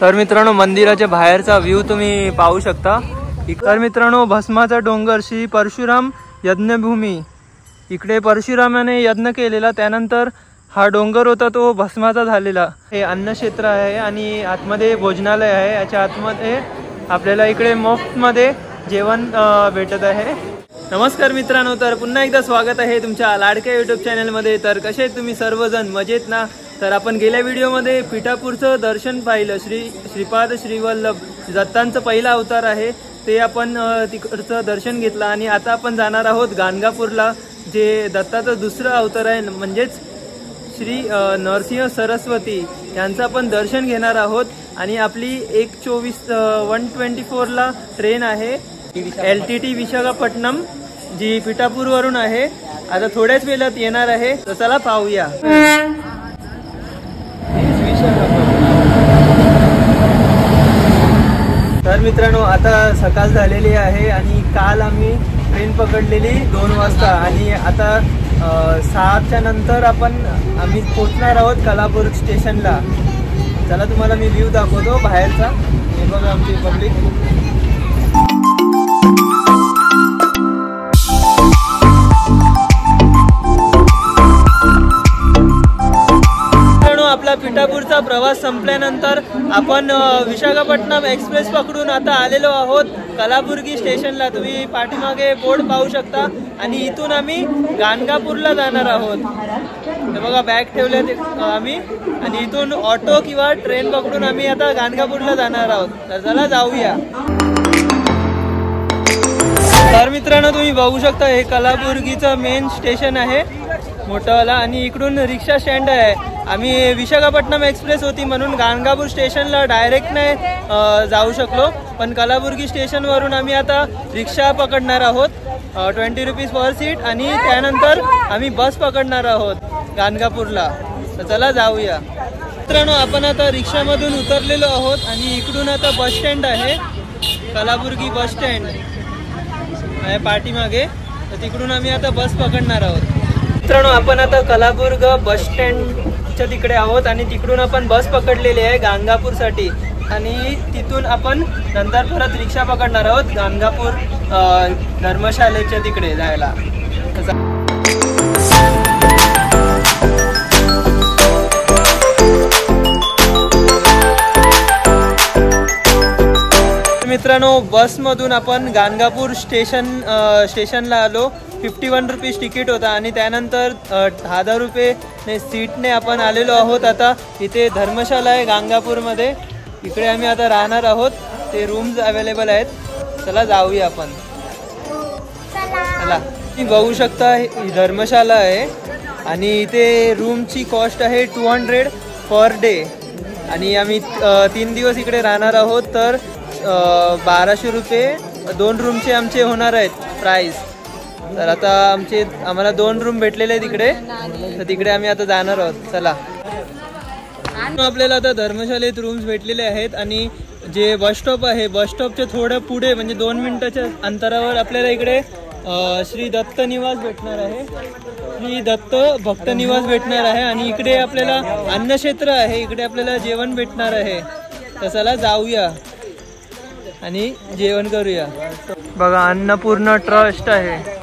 तर मित्रांनो मंदिराच्या बाहेरचा व्ह्यू तुम्ही पाहू शकता। तर मित्रांनो भस्माचा डोंगर श्री परशुराम यज्ञभूमी, इकडे परशुरामाने यज्ञ केलेला त्यानंतर हा डोंगर होता तो भस्माचा झालेला। हे अन्नक्षेत्र आहे आणि आतमध्ये भोजनालय आहे। याच्या आतमध्ये आपल्याला इकडे मोफतमध्ये जेवण भेटत आहे। नमस्कार मित्रांनो, तर पुन्हा एकदा स्वागत आहे तुमच्या लाडक्या यूट्यूब चॅनलमध्ये। तर कसे तुम्ही सर्वजण मजेत ना? तर आपण गेल्या व्हिडिओमध्ये पिठापूरचं दर्शन पाहिलं। श्रीपाद श्रीवल्लभ दत्तांचं पहिला अवतार आहे ते आपण तिकडचं दर्शन घेतलं आणि आता आपण जाणार आहोत गाणगापूरला, जे दत्ताचं दुसरं अवतार आहे, म्हणजेच श्री नरसिंह सरस्वती यांचं आपण दर्शन घेणार आहोत। आणि आपली 124ला ट्रेन आहे LTT विशाखापट्टणम, जी पिठापूरवरून आहे। आता थोड्याच वेळात येणार आहे, तर चला पाहूया। तर मित्रांनो आता सकाळ झालेली आहे आणि काल आम्ही ट्रेन पकडलेली 2 वाजता आणि आता 7च्या नंतर आम्ही पोहोचणार आहोत कलापूर स्टेशनला। चला तुम्हाला मी व्ह्यू दाखवतो बाहेरचा। हे बघा आमची पब्लिक। आपला पिठापूरचा प्रवास संपल्यानंतर आपण विशाखापट्टणम एक्सप्रेस पकडून आता आलेलो आहोत कलाबुर्गी स्टेशनला। तुम्ही पाठीमागे बोर्ड पाहू शकता आणि इथून आम्ही गाणगापूरला जाणार आहोत। हे बघा बॅग ठेवले आम्ही आणि इथून ऑटो किंवा ट्रेन पकडून आम्ही आता गाणगापूरला जाणार आहोत। तर चला जाऊया। तर मित्रांनो तुम्ही बघू शकता हे कलाबुर्गीचं मेन स्टेशन आहे मोठावाला आणि इकडून रिक्षा स्टँड आहे। आम्ही विशाखापट्टणम एक्सप्रेस होती म्हणून गाणगापूर स्टेशनला डायरेक्ट नाही जाऊ शकलो, पण कलाबुर्गी स्टेशनवरून आम्ही आता रिक्षा पकडणार आहोत 20 रुपीज पर सीट आणि त्यानंतर आम्ही बस पकडणार आहोत गाणगापूरला। तर चला जाऊया। मित्रांनो आपण आता रिक्षामधून उतरलेलो आहोत आणि इकडून आता बस स्टँड आहे, कलाबुर्गी बस स्टँड आहे पाठीमागे, तर तिकडून आम्ही आता बस पकडणार आहोत। मित्रांनो आपण आता कलाबुर्ग बस स्टँडच्या तिकडे आहोत आणि तिकडून आपण बस पकडलेली आहे गाणगापूरसाठी आणि तिथून आपण नंतर परत रिक्षा पकडणार आहोत गाणगापूर धर्मशालेच्या तिकडे जायला। मित्रांनो बसमधून आपण गाणगापूर स्टेशनला आलो। 51 रुपीज तिकीट होता आणि त्यानंतर 1000 रुपये सीटने आपण आलेलो आहोत। आता इथे धर्मशाला आहे गाणगापूरमध्ये, इकडे आम्ही आता राहणार आहोत। ते रूम्स अवेलेबल आहेत। चला जाऊया आपण। चला तुम्ही बघू शकता ही धर्मशाला आहे आणि इथे रूमची कॉस्ट आहे 200 पर डे आणि आम्ही 3 दिवस इकडे राहणार आहोत। तर 1200 रुपये 2 रूमचे आमचे होणार आहेत प्राइस। तर आता आम्हाला 2 रूम भेटलेले तिकडे, तर तिकडे आम्ही आता जाणार आहोत। चला आपल्याला आता धर्मशालेत रूम्स भेटलेले आहेत आणि जे बस स्टॉप आहे बस स्टॉपच्या थोडं पुढे म्हणजे 2 मिनिटाच्या अंतरावर आपल्याला इकडे श्री दत्त निवास भेटणार आहे, श्री दत्त भक्त निवास भेटणार आहे आणि इकडे आपल्याला अन्नक्षेत्र आहे, इकडे आपल्याला जेवण भेटणार आहे। तर चला जाऊया आणि जेवण करूया। बघा अन्नपूर्ण ट्रस्ट आहे।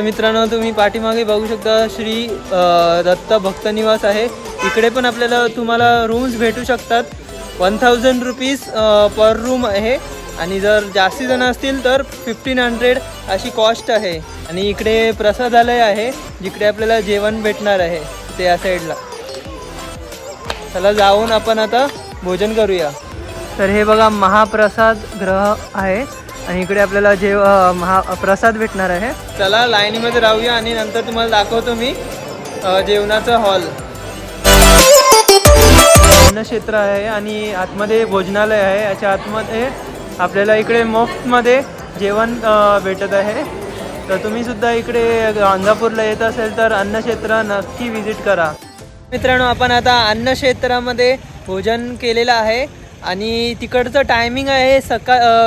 मित्रांनो तुम्ही पाठीमागे बघू शकता श्री दत्त भक्त निवास आहे, इकडे पण तुम्हाला रूम्स भेटू शकतात। 1000 रुपीज पर रूम आहे आणि जर जास्ती जण असतील तर 1500 अशी कॉस्ट आहे। आणि इकडे प्रसादालय आहे जिकडे आपल्याला जेवण भेटणार आहे ते या साईडला। चला जाऊन आपण आता भोजन करूया। तर हे बघा महाप्रसाद गृह आहे आणि इकडे आपल्याला महाप्रसाद भेटणार आहे। चला लाईनीमध्ये राहूया आणि नंतर तुम्हाला दाखवतो मी जेवणाचा हॉल। अन्नक्षेत्र आहे आणि आतमध्ये भोजनालय आहे। याच्या आतमध्ये आपल्याला इकडे मोफतमध्ये जेवण भेटत आहे। तर तुम्ही सुद्धा इकडे गाणगापूरला येत असेल तर अन्नक्षेत्र नक्की विजिट करा। मित्रांनो आपण आता अन्नक्षेत्रामध्ये भोजन केलेलं आहे आणि तिकडचं टायमिंग आहे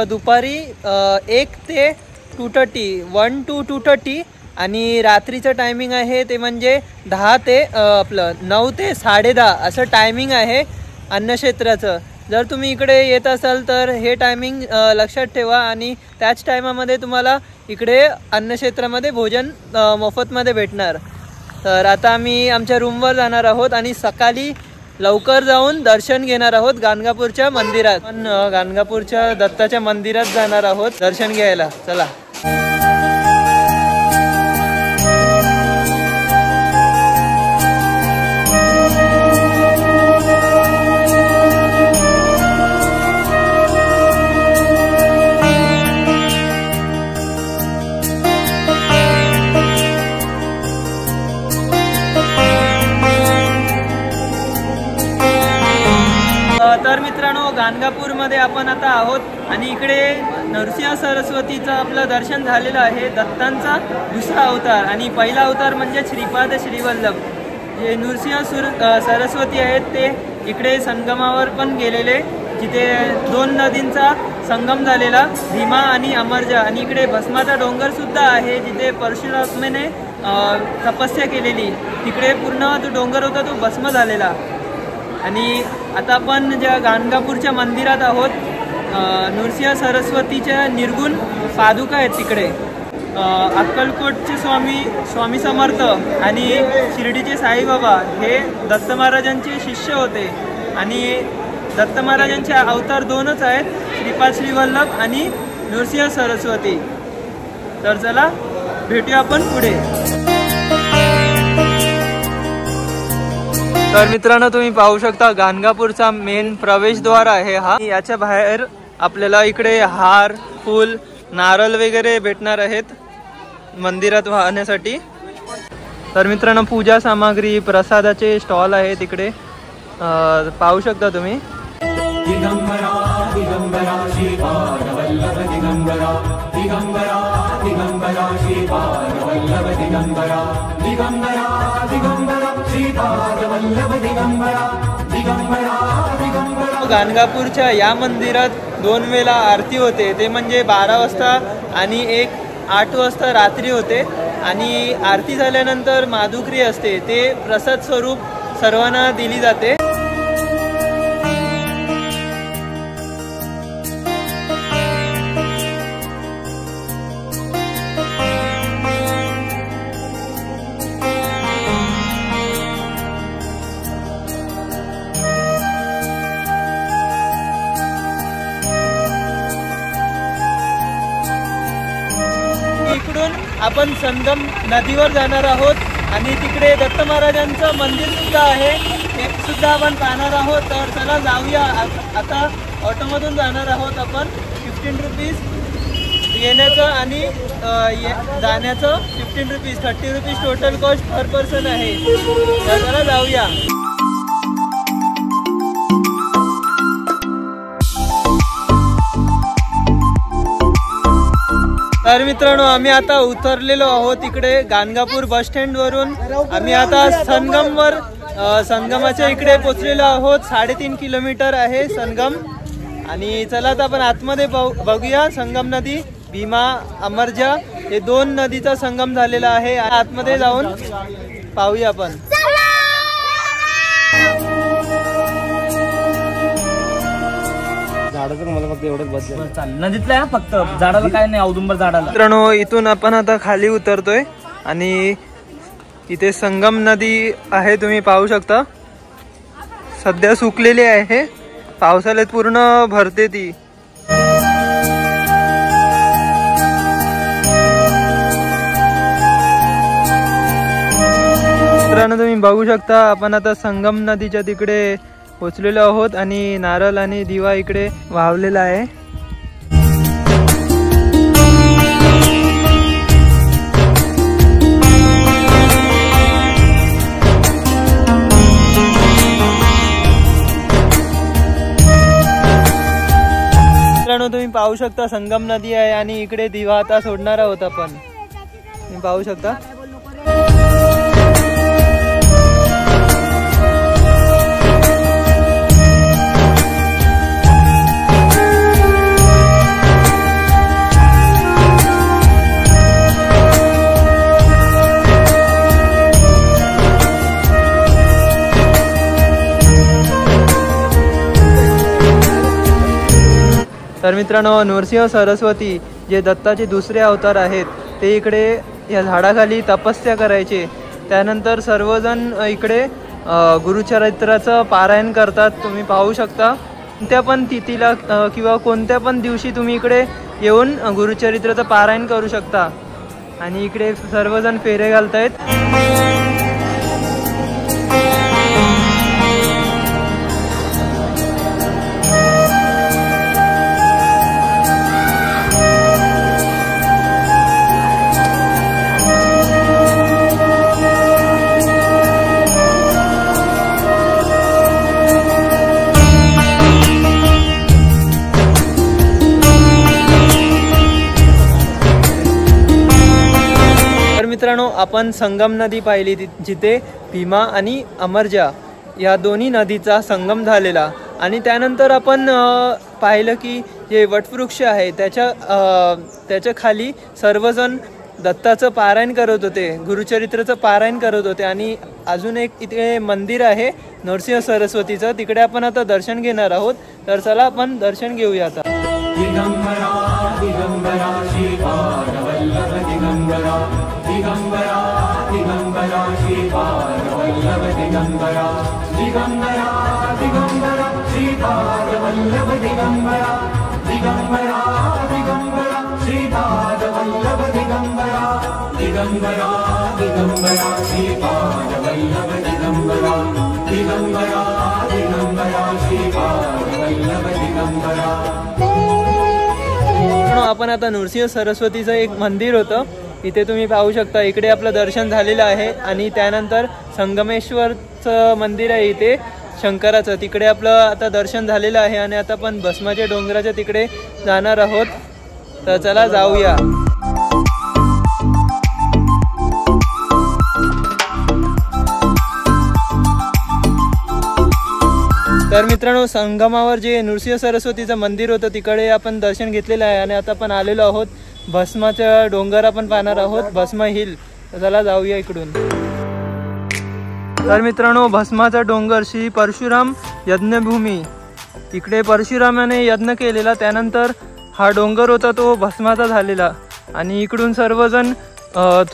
दुपारी 1 ते 2:30 1 to 2:30 आणि रात्रीचं टायमिंग आहे ते म्हणजे 10 ते आपलं 9 ते 10:30 असं टायमिंग आहे अन्नक्षेत्राचं। जर तुम्ही इकडे येत असाल तर हे टायमिंग लक्षात ठेवा आणि त्याच टायमामध्ये तुम्हाला इकडे अन्नक्षेत्रामध्ये भोजन मोफतमध्ये भेटणार। तर आता आम्ही आमच्या रूमवर जाणार आहोत आणि सकाळी लवकर जाऊन दर्शन घेणार आहोत गाणगापूरच्या मंदिरात। पण गाणगापूरच्या दत्ताच्या मंदिरात जाणार आहोत दर्शन घ्यायला। चला तर मित्रांनो गाणगापूरमध्ये आपण आता आहोत आणि इकडे नरसिंह सरस्वतीचं आपलं दर्शन झालेलं आहे। दत्तांचा दुसरा अवतार आणि पहिला अवतार म्हणजे श्रीपाद श्रीवल्लभ। जे नरसिंह सरस्वती आहेत ते इकडे संगमावर पण गेलेले, जिथे 2 नदींचा संगम झालेला भीमा आणि अमरजा। आणि इकडे भस्माचा डोंगर सुद्धा आहे जिथे परशुरामेने तपस्या केलेली। तिकडे पूर्ण जो डोंगर होता तो भस्म झालेला। आणि आता आपण ज्या गाणगापूरच्या मंदिरात आहोत, नरसिंह सरस्वतीच्या निर्गुण पादुका आहेत तिकडे। अक्कलकोटचे स्वामी समर्थ आणि शिर्डीचे साईबाबा हे दत्त महाराजांचे शिष्य होते आणि दत्त महाराजांचे अवतार 2च आहेत, श्रीपाद श्रीवल्लभ आणि नरसिंह सरस्वती। तर चला भेटूया आपण पुढे। तर मित्रांनो तुम्ही पाहू शकता गाणगापूरचा मेन प्रवेशद्वार आहे हा। याच्या बाहेर आपल्याला इकडे हार, फूल, नारळ वगैरे भेटणार आहेत मंदिरात वाहण्यासाठी। तर मित्रांनो पूजा सामग्री, प्रसादाचे स्टॉल आहे तिकडे पाहू शकता तुम्ही। दिगंबरा दिगंबरा श्रीपाद वल्लभ दिगंबरा दिगंबरा दिगंबरा श्रीपाद वल्लभ दिगंबरा दिगंबरा दिगंबरा श्रीपाद वल्लभ दिगंबरा दिगंबरा दिगंबरा। गाणगापूरच्या या मंदिरात 2 वेळा आरती होते, ते म्हणजे 12 वाजता आणि 8 वाजता रात्री होते। आणि आरती झाल्यानंतर माधुकरी असते, ते प्रसाद स्वरूप सर्वांना दिली जाते। इकडून आपण संगम नदीवर जाणार आहोत आणि तिकडे दत्त महाराजांचं मंदिर सुद्धा आहे, ते सुद्धा आपण पाहणार आहोत। तर चला जाऊया। आता ऑटोमधून जाणार आहोत आपण। 15 रुपीज येण्याचं आणि जाण्याचं 15 rupees, 30 rupees total cost per person आहे। तर चला जाऊया। तर मित्रांनो आम्ही आता उतरलेलो आहोत इकडे गाणगापूर बस स्टँड वरून। आम्ही आता संगमाच्या इकडे पोचलेलो आहोत। 3.5 किलोमीटर आहे संगम। आणि चला आता आपण आतमध्ये बघूया। संगम नदी, भीमा, अमरजा हे 2 नदीचा संगम झालेला आहे। आतमध्ये जाऊन पाहूया आपण। नदीतल्या फक्त झाडाला काय नाही, औदुंबर झाडाला। मित्रांनो इथून आपण आता खाली उतरतोय आणि इथे संगम नदी आहे, तुम्ही पाहू शकता। सध्या सुकलेली आहे, पावसाळ्यात पूर्ण भरते ती। मित्रांनो तुम्ही बघू शकता आपण आता संगम नदीच्या तिकडे पोचलेलो आहोत आणि नारळ आणि दिवा इकडे वाहवलेला आहे। मित्रांनो तुम्ही पाहू शकता संगम नदी आहे आणि इकडे दिवा आता सोडणार आहोत आपण, तुम्ही पाहू शकता। तर मित्रांनो, नृसिंह सरस्वती जे दत्ताचे दुसरे अवतार आहेत ते इकडे या झाडाखाली तपस्या करायचे. त्यानंतर सर्वजण इकडे गुरुचरित्राचं पारायण करतात. तुम्ही पाहू शकता. कोणत्या पण तिथीला किंवा कोणत्या पण दिवशी तुम्ही इकडे येऊन गुरुचरित्राचं पारायण करू शकता. आणि इकडे सर्वजण फेरे घालतायत. मित्रांनो, आपण संगम नदी पाहिली जिथे भीमा आणि अमरजा या दोन्ही नदीचा संगम झालेला. आणि त्यानंतर आपण पाहिलं की जे वटवृक्ष आहे त्याच्या खाली सर्वजण दत्ताचं पारायण करत होते, गुरुचरित्राचं पारायण करत होते. आणि अजून एक इथे मंदिर आहे नृसिंह सरस्वतीचं, तिकडे आपण आता दर्शन घेणार आहोत. तर चला आपण दर्शन घेऊया आता. दिगंबरा दिगंबरा श्रीपाद वल्लभ दिगंबरा दिगंबरा दिगंबरा श्रीपाद वल्लभ दिगंबरा दिगंबरा दिगंबरा श्रीपाद वल्लभ दिगंबरा दिगंबरा दिगंबरा श्रीपाद वल्लभ दिगंबरा दिगंबरा दिगंबरा श्रीपाद वल्लभ दिगंबरा दिगंबरा दिगंबरा श्रीपाद वल्लभ दिगंबरा. आपण आता नृसिंह सरस्वतीचं एक मंदिर होतं, इथे तुम्ही पाहू शकता. इकडे आपलं दर्शन झालेलं आहे. आणि त्यानंतर संगमेश्वरचं मंदिर आहे इथे शंकराचं, तिकडे आपलं आता दर्शन झालेलं आहे. आणि आता आपण भस्माच्या डोंगराच्या तिकडे जाणार आहोत. तर चला जाऊया. तर मित्रांनो, संगमावर जे नृसिंह सरस्वतीचं मंदिर होतं तिकडे आपण दर्शन घेतलेलं आहे. आणि आता आपण आलेलो आहोत भस्माच्या डोंगर आपण पाहणार आहोत, भस्म हिल. तर चला जाऊया इकडून. तर मित्रांनो, भस्माचा डोंगर श्री परशुराम यज्ञभूमी, इकडे परशुरामाने यज्ञ केलेला, त्यानंतर हा डोंगर होता तो भस्माचा झालेला. आणि इकडून सर्वजण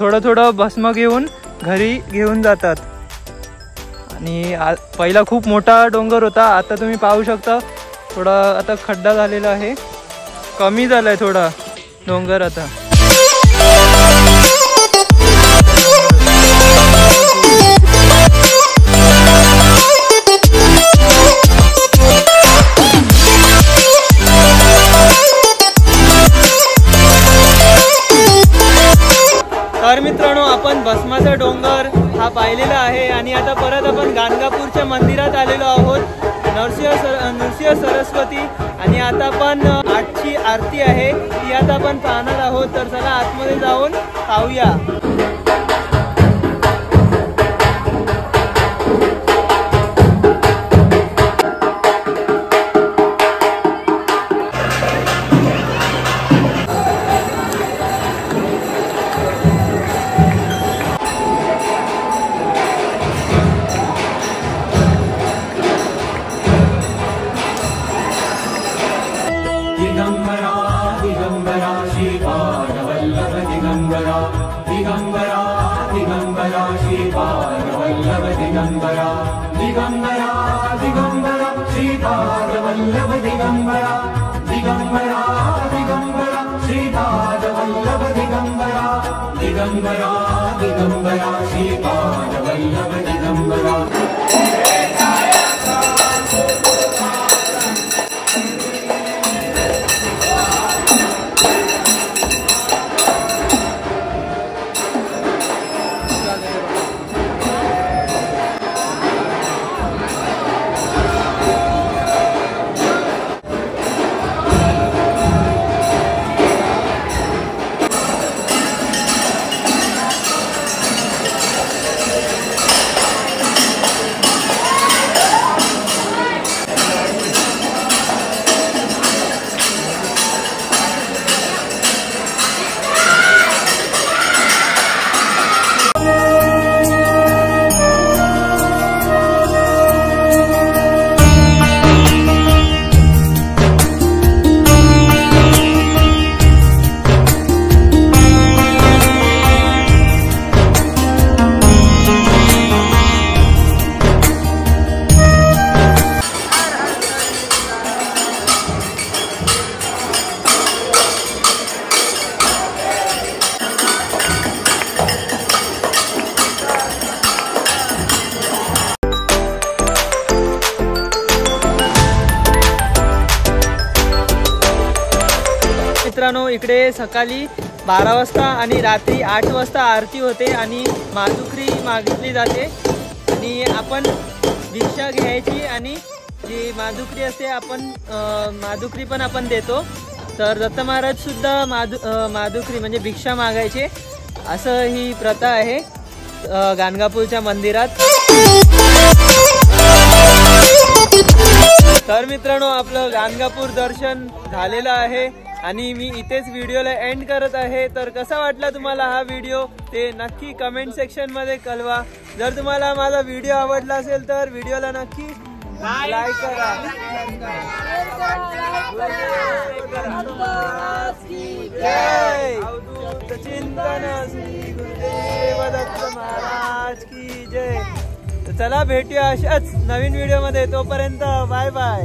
थोडं थोडं भस्म घेऊन घरी घेऊन जातात. आणि पहिला खूप मोठा डोंगर होता, आता तुम्ही पाहू शकता थोडा आता खड्डा झालेला आहे, कमी झाला आहे थोडा डोंगर आता. तर मित्रांनो, आपण भस्माचा डोंगर हा पाहिलेला आहे. आणि आता परत आपण गाणगापूरच्या मंदिरात आलेलो आहोत, नृसिंह सरस्वती. आणि आता आपण आजची आरती आहे ती आता आपण पाहणार आहोत. तर चला आतमध्ये जाऊन पाहूया. दिगंबरा दिगंबरा श्रीपाद वल्लभ दिगंबरा दिगंबरा दिगंबरा श्रीपाद वल्लभ दिगंबरा दिगंबरा दिगंबरा श्रीपाद वल्लभ दिगंबरा दिगंबरा दिगंबरा श्रीपाद वल्लभ दिगंबरा दिगंबरा दिगंबरा श्रीपाद वल्लभ दिगंबरा. मित्रांनो, इकडे सकाळी 12 वाजता आणि रात्री 8 वाजता आरती होते आणि माधुकरी मागितली जाते आणि आपण भिक्षा घ्यायची आणि जी माधुकरी असते आपण माधुकरी पण आपण देतो. तर दत्त महाराज सुद्धा माधुकरी म्हणजे भिक्षा मागायचे असं ही प्रथा आहे गाणगापूरच्या मंदिरात. तर मित्रांनो, आपलं गाणगापूर दर्शन झालेलं आहे आणि मी इथेच व्हिडिओला एंड करत आहे. तर कसा वाटला तुम्हाला हा व्हिडिओ ते नक्की कमेंट सेक्शन मध्ये कळवा. जर तुम्हाला माझा व्हिडिओ आवडला असेल तर व्हिडिओला नक्की लाईक करा. चिंतन श्री गुरुदेव दत्त महाराज की जय. चला भेटूया अशाच नवीन व्हिडिओ मध्ये. तोपर्यंत बाय बाय.